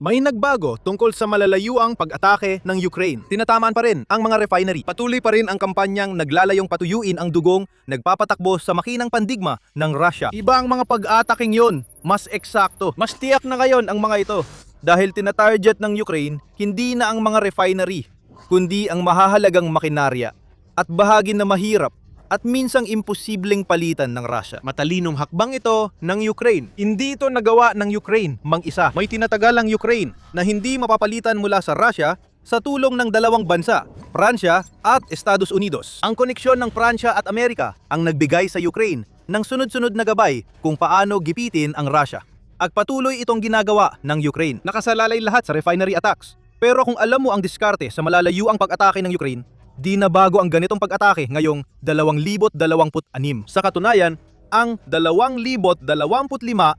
May nagbago tungkol sa malalayuang pag-atake ng Ukraine. Tinatamaan pa rin ang mga refinery. Patuloy pa rin ang kampanyang naglalayong patuyuin ang dugong nagpapatakbo sa makinang pandigma ng Russia. Iba ang mga pag-ataking yon, mas eksakto. Mas tiyak na ngayon ang mga ito. Dahil tinatarget ng Ukraine, hindi na ang mga refinery, kundi ang mahahalagang makinarya at bahagi na mahirap at minsang imposibleng palitan ng Russia. Matalinong hakbang ito ng Ukraine. Hindi ito nagawa ng Ukraine mag-isa. May tinatagal ang Ukraine na hindi mapapalitan mula sa Russia sa tulong ng dalawang bansa, Pransya at Estados Unidos. Ang koneksyon ng Pransya at Amerika ang nagbigay sa Ukraine ng sunod-sunod na gabay kung paano gipitin ang Russia. At patuloy itong ginagawa ng Ukraine. Nakasalalay lahat sa refinery attacks. Pero kung alam mo ang diskarte sa malalayuang pag-atake ng Ukraine, di na bago ang ganitong pag-atake ngayong 2026. Sa katunayan, ang 2025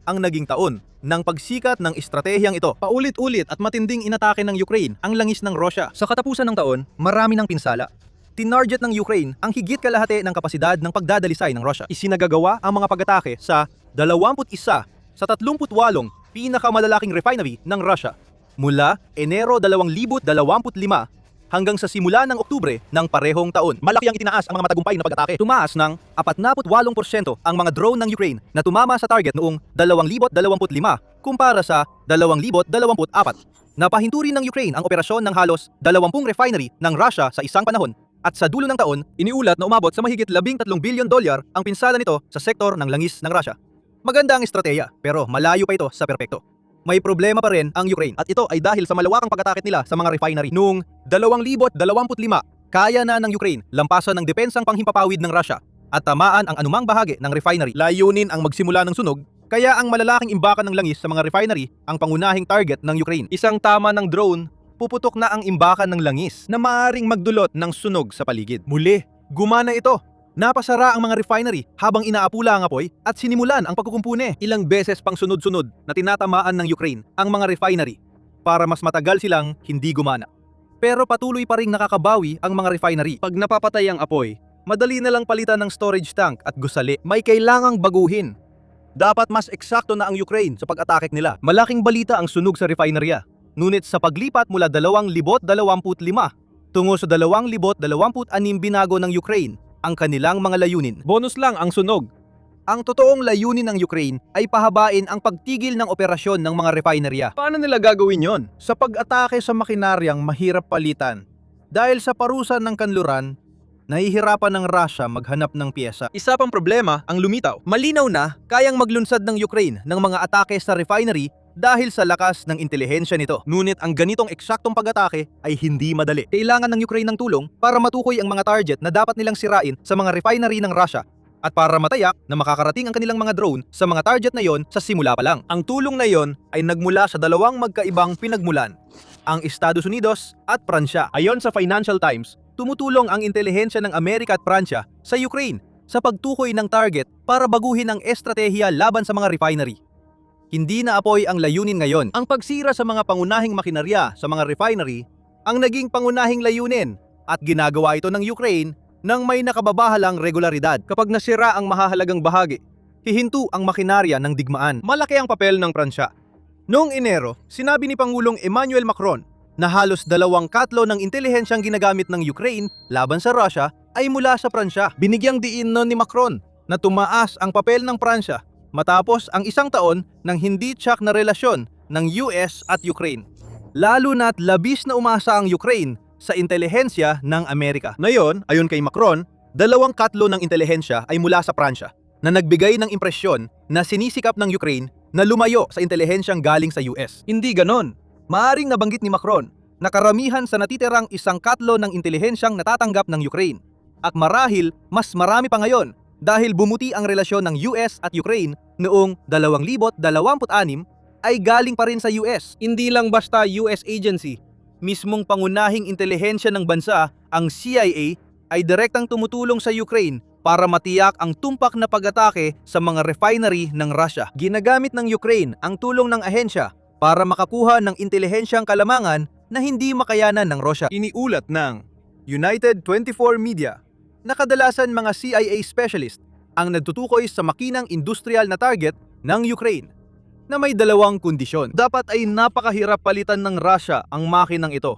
ang naging taon ng pagsikat ng estratehiyang ito. Paulit-ulit at matinding inatake ng Ukraine ang langis ng Russia. Sa katapusan ng taon, marami ng pinsala. Tinarget ng Ukraine ang higit kalahati ng kapasidad ng pagdadalisay ng Russia. Isinagagawa ang mga pag-atake sa 21 sa 38 pinakamalalaking refinery ng Russia mula Enero 2025 hanggang sa simula ng Oktubre ng parehong taon. Malaki ang itinaas ang mga matagumpay na pag-atake. Tumaas ng 48% ang mga drone ng Ukraine na tumama sa target noong 2025 kumpara sa 2024. Napahinturin ng Ukraine ang operasyon ng halos 20 refinery ng Russia sa isang panahon. At sa dulo ng taon, iniulat na umabot sa mahigit $13 billion ang pinsala nito sa sektor ng langis ng Russia. Maganda ang estratehiya, pero malayo pa ito sa perpekto. May problema pa rin ang Ukraine at ito ay dahil sa malawakang pag-atake nila sa mga refinery. Noong 2025, kaya na ng Ukraine lampasan ng depensang panghimpapawid ng Russia at tamaan ang anumang bahagi ng refinery. Layunin ang magsimula ng sunog, kaya ang malalaking imbakan ng langis sa mga refinery ang pangunahing target ng Ukraine. Isang tama ng drone, puputok na ang imbakan ng langis na maaaring magdulot ng sunog sa paligid. Muli, gumana ito. Napasara ang mga refinery habang inaapula ang apoy at sinimulan ang pagkukumpune. Ilang beses pang sunod-sunod na tinatamaan ng Ukraine ang mga refinery para mas matagal silang hindi gumana. Pero patuloy pa ring nakakabawi ang mga refinery. Pag napapatay ang apoy, madali na lang palitan ng storage tank at gusali. May kailangang baguhin. Dapat mas eksakto na ang Ukraine sa pag-atake nila. Malaking balita ang sunog sa refinerya. Ngunit sa paglipat mula 2025 tungo sa 2026 binago ng Ukraine ang kanilang mga layunin. Bonus lang ang sunog. Ang totoong layunin ng Ukraine ay pahabain ang pagtigil ng operasyon ng mga refinerya. Paano nila gagawin yon? Sa pag-atake sa makinaryang mahirap palitan. Dahil sa parusa ng kanluran, nahihirapan ng Russia maghanap ng piyesa. Isa pang problema ang lumitaw. Malinaw na kayang maglunsad ng Ukraine ng mga atake sa refinery dahil sa lakas ng intelihensya nito. Ngunit ang ganitong eksaktong pag-atake ay hindi madali. Kailangan ng Ukraine ng tulong para matukoy ang mga target na dapat nilang sirain sa mga refinery ng Russia at para matayak na makakarating ang kanilang mga drone sa mga target na yon sa simula pa lang. Ang tulong na yon ay nagmula sa dalawang magkaibang pinagmulan, ang Estados Unidos at Pransya. Ayon sa Financial Times, tumutulong ang intelihensya ng Amerika at Pransya sa Ukraine sa pagtukoy ng target para baguhin ang estratehiya laban sa mga refinery. Hindi na apoy ang layunin ngayon. Ang pagsira sa mga pangunahing makinarya sa mga refinery ang naging pangunahing layunin at ginagawa ito ng Ukraine nang may nakababahalang regularidad. Kapag nasira ang mahahalagang bahagi, hihinto ang makinarya ng digmaan. Malaki ang papel ng Pransya. Noong Enero, sinabi ni Pangulong Emmanuel Macron na halos 2/3 ng intelihensyang ginagamit ng Ukraine laban sa Russia ay mula sa Pransya. Binigyang diin ni Macron na tumaas ang papel ng Pransya matapos ang isang taon ng hindi tiyak na relasyon ng US at Ukraine. Lalo na't labis na umasa ang Ukraine sa intelihensya ng Amerika. Ngayon, ayon kay Macron, 2/3 ng intelihensya ay mula sa Pransya na nagbigay ng impresyon na sinisikap ng Ukraine na lumayo sa intelihensyang galing sa US. Hindi ganon. Maaring nabanggit ni Macron na karamihan sa natitirang 1/4 ng intelihensyang natatanggap ng Ukraine. At marahil mas marami pa ngayon dahil bumuti ang relasyon ng US at Ukraine noong 2026 ay galing pa rin sa US. Hindi lang basta US agency. Mismong pangunahing intelihensya ng bansa, ang CIA, ay direktang tumutulong sa Ukraine para matiyak ang tumpak na pag-atake sa mga refinery ng Russia. Ginagamit ng Ukraine ang tulong ng ahensya para makakuha ng intelihensyang kalamangan na hindi makayanan ng Russia. Iniulat ng United 24 Media na kadalasan mga CIA specialist ang nagtutukoy sa makinang industrial na target ng Ukraine. na may dalawang kondisyon. Dapat ay napakahirap palitan ng Russia ang makinang ito.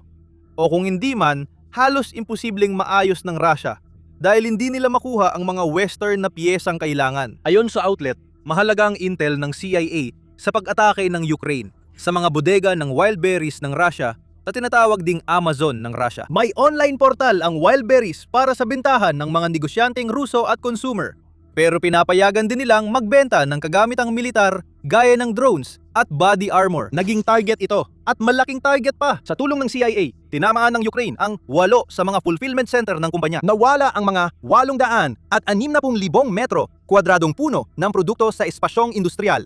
O kung hindi man, halos imposibleng maayos ng Russia dahil hindi nila makuha ang mga Western na piyesang kailangan. Ayon sa outlet, mahalaga ang intel ng CIA sa pag-atake ng Ukraine sa mga bodega ng Wildberries ng Russia na tinatawag ding Amazon ng Russia. May online portal ang Wildberries para sa bintahan ng mga negosyanteng Ruso at consumer. Pero pinapayagan din nilang magbenta ng kagamitang militar gaya ng drones at body armor. Naging target ito at malaking target pa. Sa tulong ng CIA, tinamaan ng Ukraine ang 8 sa mga fulfillment center ng kumpanya. Nawala ang mga 800 at 60,000 metro kwadradong puno ng produkto sa espasyong industrial.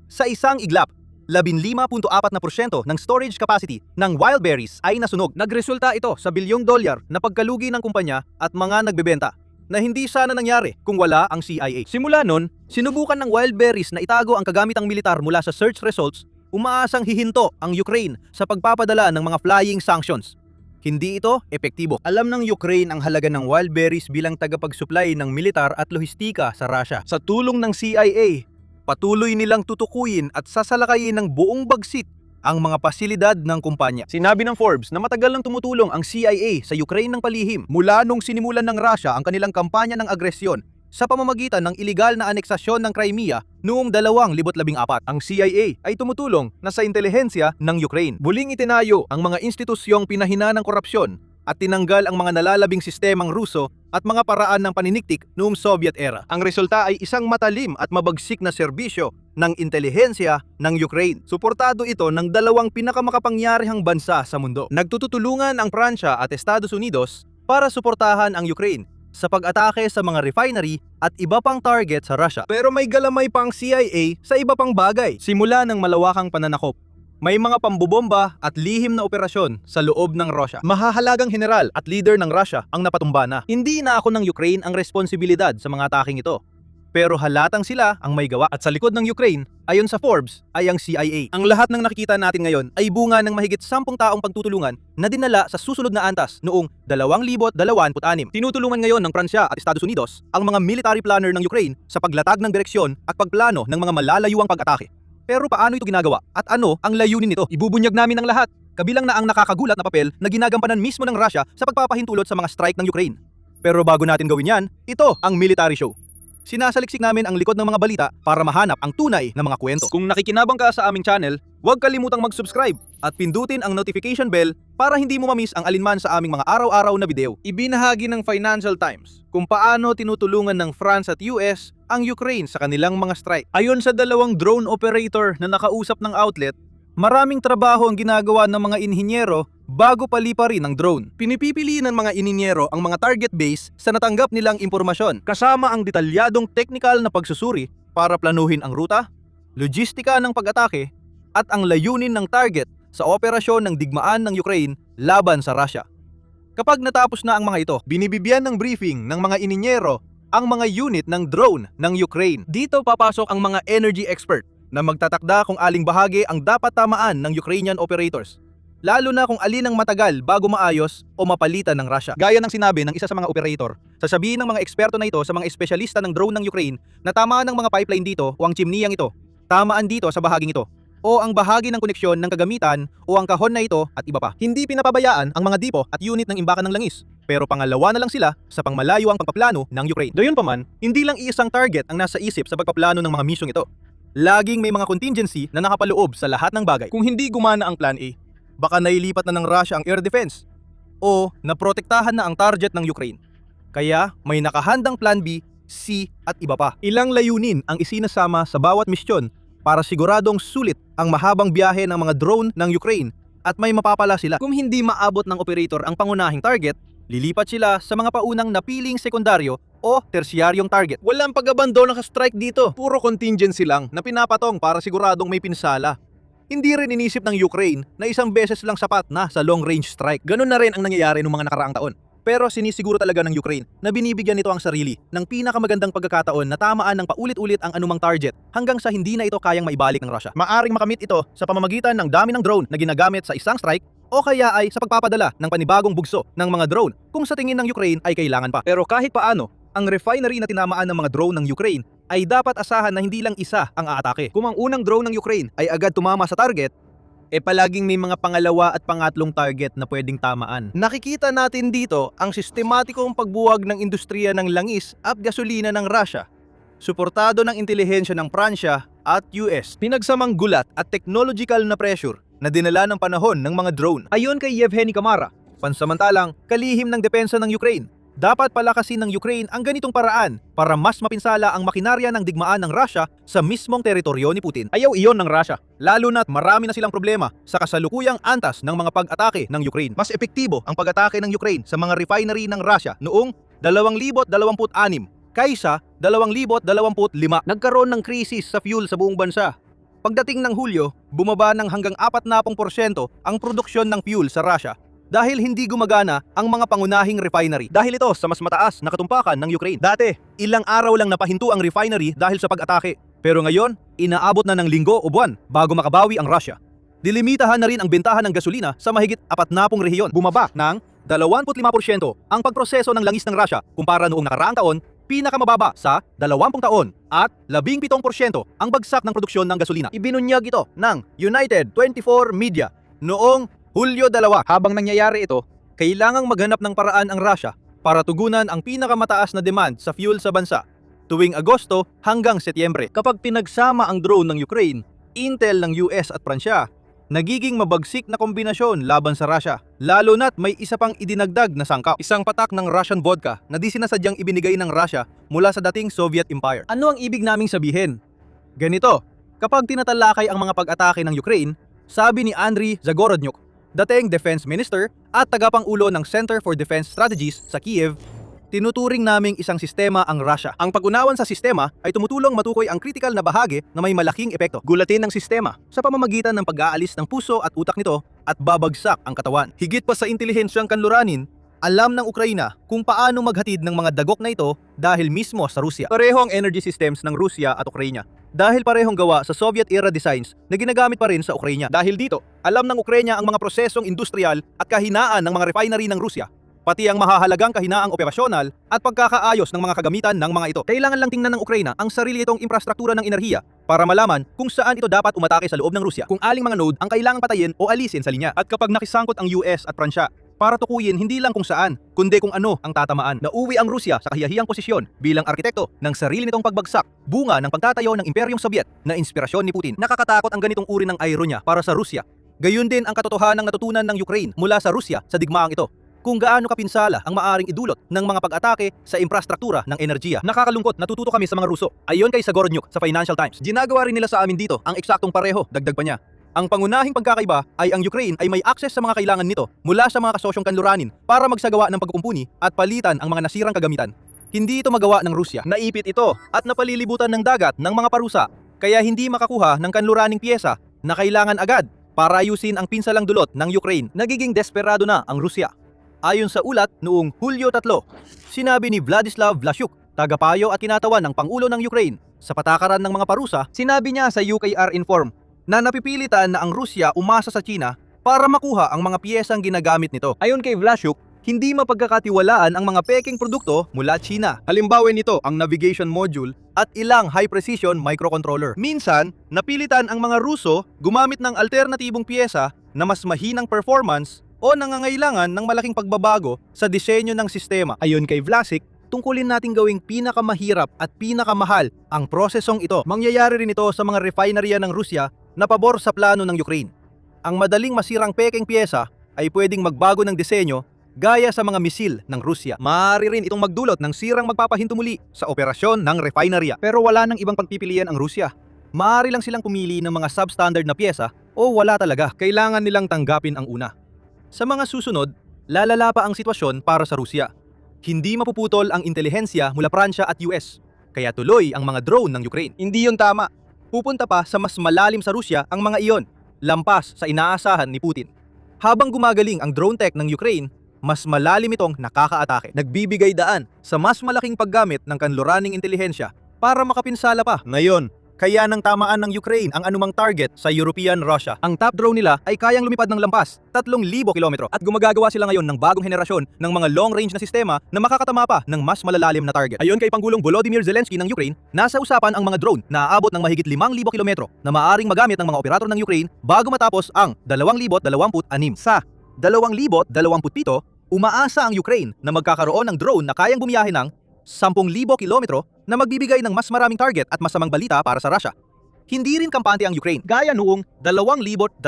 Sa isang iglap, 15.4% ng storage capacity ng Wildberries ay nasunog. Nagresulta ito sa $1 bilyong na pagkalugi ng kumpanya at mga nagbebenta na hindi sana nangyari kung wala ang CIA. Simula nun, sinubukan ng Wildberries na itago ang kagamitang militar mula sa search results, umaasang hihinto ang Ukraine sa pagpapadala ng mga flying sanctions. Hindi ito epektibo. Alam ng Ukraine ang halaga ng Wildberries bilang tagapag-supply ng militar at lohistika sa Russia. Sa tulong ng CIA, patuloy nilang tutukuyin at sasalakayin ng buong bagsit ang mga pasilidad ng kumpanya. Sinabi ng Forbes na matagal nang tumutulong ang CIA sa Ukraine ng palihim mula nung sinimulan ng Russia ang kanilang kampanya ng agresyon sa pamamagitan ng iligal na aneksasyon ng Crimea noong 2014. Ang CIA ay tumutulong na sa intelihensya ng Ukraine. Muling itinayo ang mga institusyong pinahina ng korupsyon at tinanggal ang mga nalalabing sistemang Ruso at mga paraan ng paniniktik noong Soviet era. Ang resulta ay isang matalim at mabagsik na serbisyo ng intelihensya ng Ukraine. Suportado ito ng dalawang pinakamakapangyarihang bansa sa mundo. Nagtutulungan ang Pransya at Estados Unidos para suportahan ang Ukraine sa pag-atake sa mga refinery at iba pang target sa Russia. Pero may galamay pang CIA sa iba pang bagay. Simula ng malawakang pananakop, may mga pambubomba at lihim na operasyon sa loob ng Russia. Mahahalagang general at leader ng Russia ang napatumba na. Hindi na ako ng Ukraine ang responsibilidad sa mga ataking ito. Pero halatang sila ang may gawa at sa likod ng Ukraine, ayon sa Forbes, ay ang CIA. Ang lahat ng nakikita natin ngayon ay bunga ng mahigit 10 taong pagtutulungan na dinala sa susunod na antas noong 2026. Tinutulungan ngayon ng Pransya at Estados Unidos ang mga military planner ng Ukraine sa paglatag ng direksyon at pagplano ng mga malalayuang pag-atake. Pero paano ito ginagawa at ano ang layunin nito? Ibubunyag namin ang lahat, kabilang na ang nakakagulat na papel na ginagampanan mismo ng Russia sa pagpapahintulot sa mga strike ng Ukraine. Pero bago natin gawin yan, ito ang military show. Sinasaliksik namin ang likod ng mga balita para mahanap ang tunay na mga kwento. Kung nakikinabang ka sa aming channel, huwag kalimutang mag-subscribe at pindutin ang notification bell para hindi mo mamiss ang alinman sa aming mga araw-araw na video. Ibinahagi ng Financial Times kung paano tinutulungan ng France at US ang Ukraine sa kanilang mga strike. Ayon sa dalawang drone operator na nakausap ng outlet, maraming trabaho ang ginagawa ng mga inhinyero bago paliparin ng drone. Pinipipili ng mga inhinyero ang mga target base sa natanggap nilang impormasyon, kasama ang detalyadong technical na pagsusuri para planuhin ang ruta, logistika ng pag-atake, at ang layunin ng target sa operasyon ng digmaan ng Ukraine laban sa Russia. Kapag natapos na ang mga ito, binibigyan ng briefing ng mga inhinyero ang mga unit ng drone ng Ukraine. Dito papasok ang mga energy expert na magtatakda kung aling bahagi ang dapat tamaan ng Ukrainian operators, lalo na kung alin ang matagal bago maayos o mapalitan ng Russia. Gaya ng sinabi ng isa sa mga operator, sasabihin ng mga eksperto na ito sa mga espesyalista ng drone ng Ukraine na tamaan ng mga pipeline dito o ang chimneyang ito, tamaan dito sa bahaging ito, o ang bahagi ng koneksyon ng kagamitan o ang kahon na ito at iba pa. Hindi pinapabayaan ang mga dipo at unit ng imbakan ng langis, pero pangalawa na lang sila sa pangmalayo ang pagpaplano ng Ukraine. Gayunpaman, hindi lang isang target ang nasa isip sa pagpaplano ng mga misyong ito. Laging may mga contingency na nakapaloob sa lahat ng bagay. Kung hindi gumana ang plan A, baka nailipat na ng Russia ang air defense o naprotektahan na ang target ng Ukraine. Kaya may nakahandang plan B, C at iba pa. Ilang layunin ang isinasama sa bawat misyon para siguradong sulit ang mahabang biyahe ng mga drone ng Ukraine at may mapapala sila. Kung hindi maabot ng operator ang pangunahing target, lilipat sila sa mga paunang napiling sekundaryo o tersyaryong target. Walang pag-abandono sa strike dito. Puro contingency lang na pinapatong para siguradong may pinsala. Hindi rin inisip ng Ukraine na isang beses lang sapat na sa long-range strike. Ganun na rin ang nangyayari noong mga nakaraang taon. Pero sinisiguro talaga ng Ukraine na binibigyan nito ang sarili ng pinakamagandang pagkakataon na tamaan ng paulit-ulit ang anumang target hanggang sa hindi na ito kayang maibalik ng Russia. Maaring makamit ito sa pamamagitan ng dami ng drone na ginagamit sa isang strike o kaya ay sa pagpapadala ng panibagong bugso ng mga drone kung sa tingin ng Ukraine ay kailangan pa. Pero kahit paano, ang refinery na tinamaan ng mga drone ng Ukraine ay dapat asahan na hindi lang isa ang aatake. Kung ang unang drone ng Ukraine ay agad tumama sa target, palaging may mga pangalawa at pangatlong target na pwedeng tamaan. Nakikita natin dito ang sistematikong pagbuwag ng industriya ng langis at gasolina ng Russia, suportado ng intelihensya ng Pransya at US. Pinagsamang gulat at technological na pressure na dinala ng panahon ng mga drone. Ayon kay Yevgeny Kamara, pansamantalang kalihim ng depensa ng Ukraine, dapat palakasin ng Ukraine ang ganitong paraan para mas mapinsala ang makinarya ng digmaan ng Russia sa mismong teritoryo ni Putin. Ayaw iyon ng Russia, lalo na't marami na silang problema sa kasalukuyang antas ng mga pag-atake ng Ukraine. Mas epektibo ang pag-atake ng Ukraine sa mga refinery ng Russia noong 2026 kaysa 2025. Nagkaroon ng krisis sa fuel sa buong bansa. Pagdating ng Hulyo, bumaba ng hanggang 40% ang produksyon ng fuel sa Russia dahil hindi gumagana ang mga pangunahing refinery. Dahil ito sa mas mataas na katumpakan ng Ukraine. Dati, ilang araw lang napahinto ang refinery dahil sa pag-atake. Pero ngayon, inaabot na ng linggo o buwan bago makabawi ang Russia. Dilimitahan na rin ang bentahan ng gasolina sa mahigit 40 rehiyon. Bumaba ng 25% ang pagproseso ng langis ng Russia kumpara noong nakaraang taon, pinakamababa sa 20 taon, at 17% ang bagsak ng produksyon ng gasolina. Ibinunyag ito ng United 24 Media noong Hulyo 2. Habang nangyayari ito, kailangang maghanap ng paraan ang Russia para tugunan ang pinakamataas na demand sa fuel sa bansa tuwing Agosto hanggang Setyembre. Kapag pinagsama ang drone ng Ukraine, intel ng US at Pransya, nagiging mabagsik na kombinasyon laban sa Russia. Lalo na't may isa pang idinagdag na sangkap, isang patak ng Russian vodka na di sinasadyang ibinigay ng Russia mula sa dating Soviet Empire. Ano ang ibig naming sabihin? Ganito, kapag tinatalakay ang mga pag-atake ng Ukraine, sabi ni Andriy Zagorodnyuk, dating Defense Minister at tagapangulo ng Center for Defense Strategies sa Kiev, tinuturing naming isang sistema ang Russia. Ang pag-unawan sa sistema ay tumutulong matukoy ang critical na bahagi na may malaking epekto. Gulatin ng sistema sa pamamagitan ng pag-aalis ng puso at utak nito at babagsak ang katawan. Higit pa sa intelihensyang kanluranin, alam ng Ukraina kung paano maghatid ng mga dagok na ito dahil mismo sa Rusya. Pareho ang energy systems ng Rusya at Ukraina dahil parehong gawa sa Soviet-era designs na ginagamit pa rin sa Ukraina. Dahil dito, alam ng Ukraina ang mga prosesong industrial at kahinaan ng mga refinery ng Rusya, pati ang mahahalagang kahinaang operasyonal at pagkakaayos ng mga kagamitan ng mga ito. Kailangan lang tingnan ng Ukraina ang sarili itong infrastruktura ng enerhiya para malaman kung saan ito dapat umatake sa loob ng Rusya, kung aling mga node ang kailangang patayin o alisin sa linya. At kapag nakisangkot ang US at Pransya para tukuyin hindi lang kung saan, kundi kung ano ang tatamaan. Nauwi ang Rusya sa kahiyahiyang posisyon bilang arkitekto ng sarili nitong pagbagsak, bunga ng pagtatayo ng Imperyong Soviet na inspirasyon ni Putin. Nakakatakot ang ganitong uri ng iro niya para sa Rusya. Gayun din ang katotohanang natutunan ng Ukraine mula sa Rusya sa digmaang ito, kung gaano kapinsala ang maaring idulot ng mga pag-atake sa infrastruktura ng enerhiya. Nakakalungkot, natututo kami sa mga Ruso. Ayon kay Zagorodnyuk sa Financial Times, ginagawa rin nila sa amin dito ang eksaktong pareho, dagdag pa niya. Ang pangunahing pagkakaiba ay ang Ukraine ay may access sa mga kailangan nito mula sa mga kasosyong kanluranin para magsagawa ng pagkukumpuni at palitan ang mga nasirang kagamitan. Hindi ito magawa ng Rusya. Naipit ito at napalilibutan ng dagat ng mga parusa, kaya hindi makakuha ng kanluraning piyesa na kailangan agad para ayusin ang pinsalang dulot ng Ukraine. Nagiging desperado na ang Rusya. Ayon sa ulat noong Hulyo 3, sinabi ni Vladislav Vlasyuk, tagapayo at kinatawan ng Pangulo ng Ukraine, sa patakaran ng mga parusa, sinabi niya sa UKR Inform na napipilitan na ang Rusya umasa sa China para makuha ang mga piyesang ginagamit nito. Ayon kay Vlasyuk, hindi mapagkakatiwalaan ang mga peking produkto mula China. Halimbawa nito ang navigation module at ilang high-precision microcontroller. Minsan, napilitan ang mga Ruso gumamit ng alternatibong piyesa na mas mahinang performance o nangangailangan ng malaking pagbabago sa disenyo ng sistema. Ayon kay Vlasic, tungkulin nating gawing pinakamahirap at pinakamahal ang prosesong ito. Mangyayari rin ito sa mga refinerya ng Rusya na pabor sa plano ng Ukraine. Ang madaling masirang peking piyesa ay pwedeng magbago ng disenyo gaya sa mga misil ng Rusya. Maaari rin itong magdulot ng sirang magpapahinto muli sa operasyon ng refinerya. Pero wala nang ibang pagpipilian ang Rusya. Maaari lang silang pumili ng mga substandard na piyesa o wala talaga. Kailangan nilang tanggapin ang una. Sa mga susunod, lalala pa ang sitwasyon para sa Rusya. Hindi mapuputol ang intelihensya mula Pransya at US, kaya tuloy ang mga drone ng Ukraine. Hindi yon tama. Pupunta pa sa mas malalim sa Rusya ang mga iyon, lampas sa inaasahan ni Putin. Habang gumagaling ang drone tech ng Ukraine, mas malalim itong nakakaatake. Nagbibigay daan sa mas malaking paggamit ng kanluraning intelihensya para makapinsala pa. Ngayon, Kaya nang tamaan ng Ukraine ang anumang target sa European Russia. Ang top drone nila ay kayang lumipad ng lampas 3,000 kilometro at gumagagawa sila ngayon ng bagong henerasyon ng mga long-range na sistema na makakatama pa ng mas malalalim na target. Ayon kay Pangulong Volodymyr Zelensky ng Ukraine, nasa usapan ang mga drone na aabot ng mahigit 5,000 kilometro na maaaring magamit ng mga operator ng Ukraine bago matapos ang 2026. Sa 2027, umaasa ang Ukraine na magkakaroon ng drone na kayang bumiyahe ng 10,000 kilometro na magbibigay ng mas maraming target at masamang balita para sa Russia. Hindi rin kampante ang Ukraine gaya noong 2025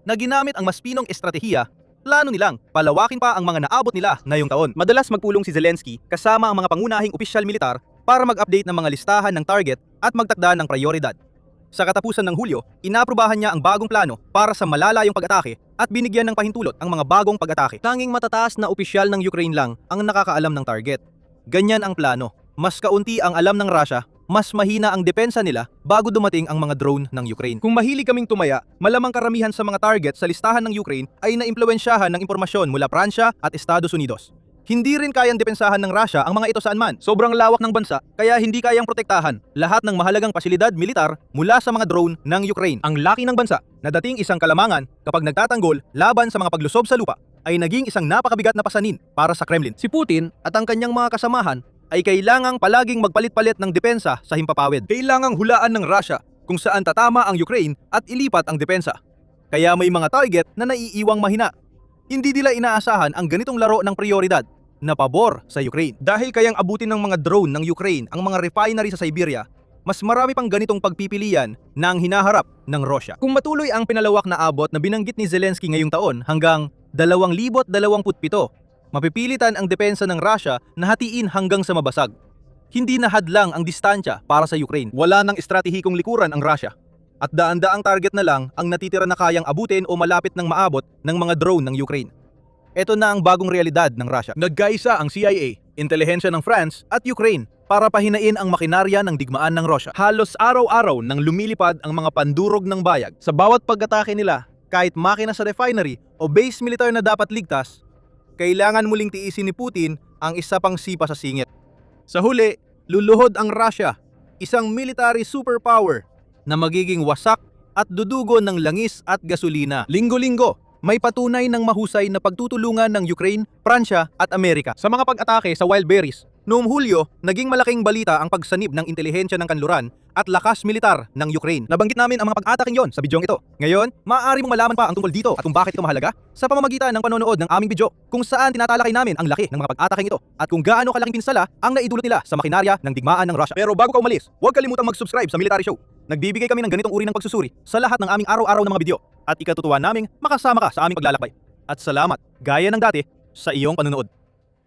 na ginamit ang mas pinong estratehiya. Plano nilang palawakin pa ang mga naabot nila ngayong taon. Madalas magpulong si Zelensky kasama ang mga pangunahing opisyal militar para mag-update ng mga listahan ng target at magtakda ng prioridad. Sa katapusan ng Hulyo, inaprubahan niya ang bagong plano para sa malalayong pag-atake at binigyan ng pahintulot ang mga bagong pag-atake. Tanging matataas na opisyal ng Ukraine lang ang nakakaalam ng target. Ganyan ang plano. Mas kaunti ang alam ng Russia, mas mahina ang depensa nila bago dumating ang mga drone ng Ukraine. Kung mahilig kaming tumaya, malamang karamihan sa mga target sa listahan ng Ukraine ay naimpluwensyahan ng impormasyon mula Pransya at Estados Unidos. Hindi rin kayang depensahan ng Russia ang mga ito saan man. Sobrang lawak ng bansa kaya hindi kayang protektahan lahat ng mahalagang pasilidad militar mula sa mga drone ng Ukraine. Ang laki ng bansa na dating isang kalamangan kapag nagtatanggol laban sa mga paglusob sa lupa ay naging isang napakabigat na pasanin para sa Kremlin. Si Putin at ang kanyang mga kasamahan ay kailangang palaging magpalit-palit ng depensa sa himpapawid. Kailangang hulaan ng Russia kung saan tatama ang Ukraine at ilipat ang depensa. Kaya may mga target na naiiwang mahina. Hindi nila inaasahan ang ganitong laro ng prioridad na pabor sa Ukraine. Dahil kayang abutin ng mga drone ng Ukraine ang mga refinery sa Siberia, mas marami pang ganitong pagpipilian na ang hinaharap ng Russia. Kung matuloy ang pinalawak na abot na binanggit ni Zelensky ngayong taon hanggang 2027, mapipilitan ang depensa ng Russia na hatiin hanggang sa mabasag. Hindi na hadlang ang distansya para sa Ukraine. Wala nang estratehikong likuran ang Russia. At daan-daang target na lang ang natitira na kayang abutin o malapit ng maabot ng mga drone ng Ukraine. Ito na ang bagong realidad ng Russia. Nagkaisa ang CIA, intelihensya ng France at Ukraine para pahinain ang makinarya ng digmaan ng Russia. Halos araw-araw nang lumilipad ang mga pandurog ng bayag. Sa bawat pag-atake nila, kahit makina sa refinery o base militar na dapat ligtas, kailangan muling tiisin ni Putin ang isa pang sipa sa singit. Sa huli, luluhod ang Russia, isang military superpower na magiging wasak at dudugo ng langis at gasolina. Linggo-linggo, may patunay ng mahusay na pagtutulungan ng Ukraine, Pransya at Amerika sa mga pag-atake sa wild berries. Noong Hulyo, naging malaking balita ang pagsanib ng intelihensya ng kanluran at lakas militar ng Ukraine. Nabanggit namin ang mga pag-ataking yon sa bidyong ito. Ngayon, maaari mong malaman pa ang tungkol dito at kung bakit ito mahalaga sa pamamagitan ng panonood ng aming video kung saan tinatalakay namin ang laki ng mga pag-ataking ito at kung gaano kalaking pinsala ang naidulot nila sa makinarya ng digmaan ng Russia. Pero bago ka umalis, huwag kalimutang mag-subscribe sa Military Show. Nagbibigay kami ng ganitong uri ng pagsusuri sa lahat ng aming araw-araw na mga video at ikatutuwa naming makasama ka sa aming paglalakbay. At salamat, gaya ng dati, sa iyong panonood.